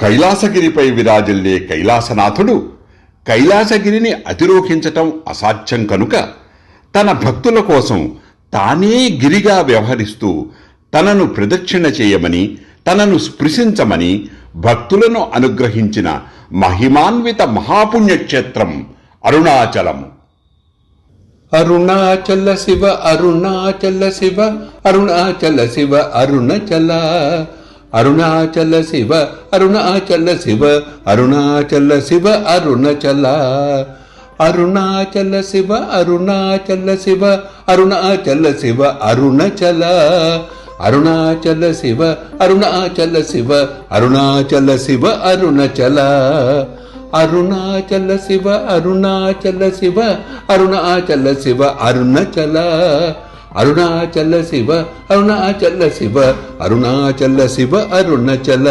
కైలాసగిరిపై విరాజిల్లే కైలాసనాథుడు కైలాసగిరిని అతిరోహించటం అసాధ్యం కనుక తన భక్తుల కోసం తానే గిరిగా వ్యవహరిస్తూ తనను ప్రదక్షిణ చేయమని, తనను స్పృశించమని భక్తులను అనుగ్రహించిన మహిమాన్విత మహాపుణ్యక్షేత్రం అరుణాచలం. అరుణాచల శివ అరుణాచల శివ అరుణాచల శివ అరుణచల అరుణాచల శివ అరుణాచల శివ అరుణాచల శివ అరుణచల అరుణాచల శివ అరుణాచల శివ అరుణాచల శివ అరుణచల అరుణాచల శివ అరుణాచల శివ అరుణాచల శివ అరుణచల అరుణాచల శివ అరుణాచల శివ అరుణాచల శివ అరుణచల అరుణాచల శివ అరుణాచల శివ అరుణాచల శివ అరుణచల.